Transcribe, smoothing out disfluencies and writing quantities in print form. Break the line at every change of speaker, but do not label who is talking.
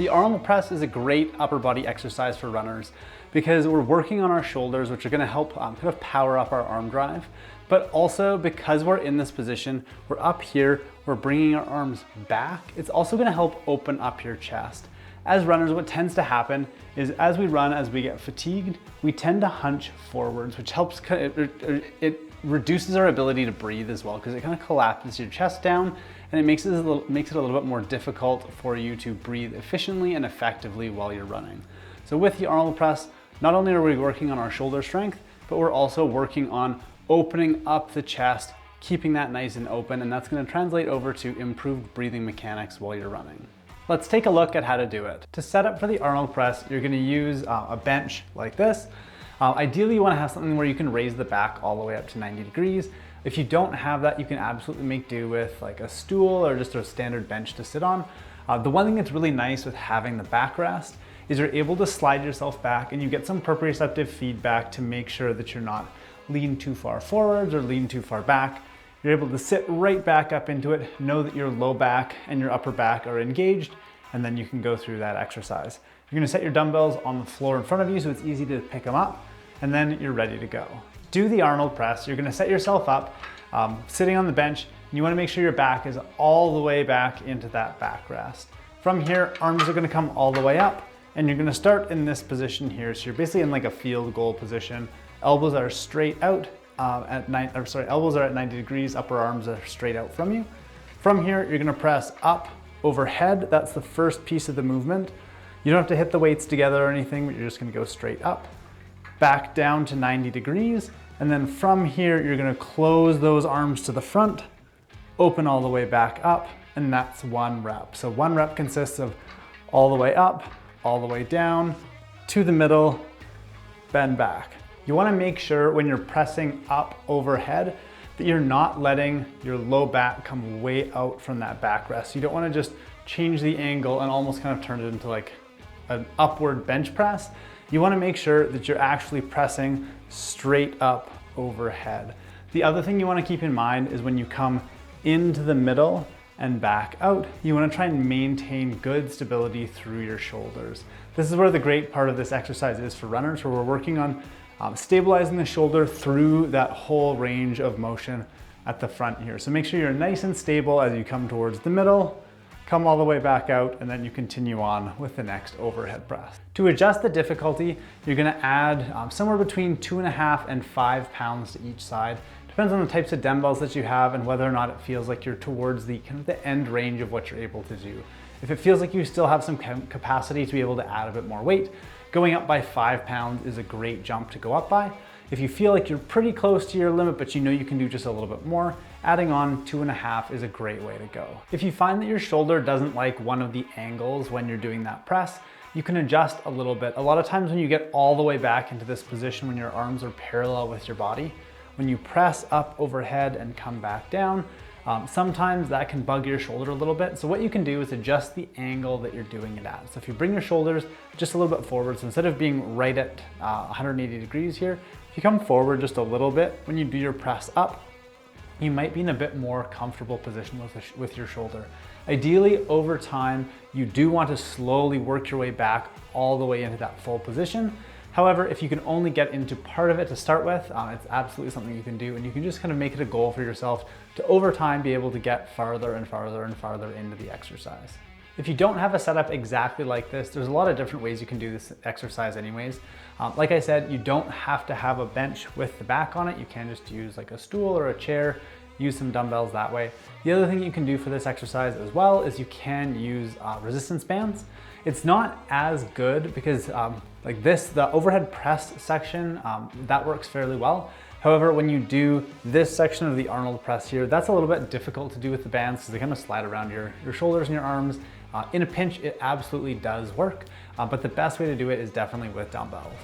The Arnold press is a great upper body exercise for runners because we're working on our shoulders, which are going to help kind of power up our arm drive. But also because we're in this position, we're up here, we're bringing our arms back. It's also going to help open up your chest. As runners, what tends to happen is as we run, as we get fatigued, we tend to hunch forwards, which helps, it reduces our ability to breathe as well, because it kind of collapses your chest down and it makes it a little bit more difficult for you to breathe efficiently and effectively while you're running. So with the Arnold press, not only are we working on our shoulder strength, but we're also working on opening up the chest, keeping that nice and open, and that's going to translate over to improved breathing mechanics while you're running. Let's take a look at how to do it. To set up for the Arnold press, you're going to use a bench like this. Ideally, you want to have something where you can raise the back all the way up to 90 degrees. If you don't have that, you can absolutely make do with like a stool or just a standard bench to sit on. The one thing that's really nice with having the backrest is you're able to slide yourself back and you get some proprioceptive feedback to make sure that you're not lean too far forwards or lean too far back. You're able to sit right back up into it, know that your low back and your upper back are engaged, and then you can go through that exercise. You're gonna set your dumbbells on the floor in front of you so it's easy to pick them up, and then you're ready to go. Do the Arnold press. You're gonna set yourself up, sitting on the bench, and you wanna make sure your back is all the way back into that backrest. From here, arms are gonna come all the way up, and you're gonna start in this position here. So you're basically in like a field goal position. Elbows are straight out, elbows are at 90 degrees, upper arms are straight out from you. From here, you're gonna press up overhead. That's the first piece of the movement. You don't have to hit the weights together or anything, but you're just gonna go straight up, back down to 90 degrees. And then from here, you're gonna close those arms to the front, open all the way back up, and that's one rep. So one rep consists of all the way up, all the way down, to the middle, bend back. You wanna make sure when you're pressing up overhead that you're not letting your low back come way out from that backrest. You don't wanna just change the angle and almost kind of turn it into like an upward bench press. You wanna make sure that you're actually pressing straight up overhead. The other thing you wanna keep in mind is when you come into the middle and back out, you wanna try and maintain good stability through your shoulders. This is where the great part of this exercise is for runners, where we're working on stabilizing the shoulder through that whole range of motion at the front here. So make sure you're nice and stable as you come towards the middle, come all the way back out, and then you continue on with the next overhead press. To adjust the difficulty, you're gonna add somewhere between 2.5 and 5 pounds to each side. Depends on the types of dumbbells that you have and whether or not it feels like you're towards the kind of the end range of what you're able to do. If it feels like you still have some capacity to be able to add a bit more weight, going up by 5 pounds is a great jump to go up by. If you feel like you're pretty close to your limit, but you know you can do just a little bit more, adding on 2.5 is a great way to go. If you find that your shoulder doesn't like one of the angles when you're doing that press, you can adjust a little bit. A lot of times when you get all the way back into this position, when your arms are parallel with your body, when you press up overhead and come back down, sometimes that can bug your shoulder a little bit. So what you can do is adjust the angle that you're doing it at. So if you bring your shoulders just a little bit forward, so instead of being right at 180 degrees here, if you come forward just a little bit, when you do your press up, you might be in a bit more comfortable position with your shoulder. Ideally, over time, you do want to slowly work your way back all the way into that full position. However, if you can only get into part of it to start with, it's absolutely something you can do, and you can just kind of make it a goal for yourself to over time be able to get farther and farther and farther into the exercise. If you don't have a setup exactly like this, there's a lot of different ways you can do this exercise anyways. Like I said, you don't have to have a bench with the back on it. You can just use like a stool or a chair, use some dumbbells that way. The other thing you can do for this exercise as well is you can use resistance bands. It's not as good because like this, the overhead press section, that works fairly well. However, when you do this section of the Arnold press here, that's a little bit difficult to do with the bands because they kind of slide around your shoulders and your arms. In a pinch, it absolutely does work, but the best way to do it is definitely with dumbbells.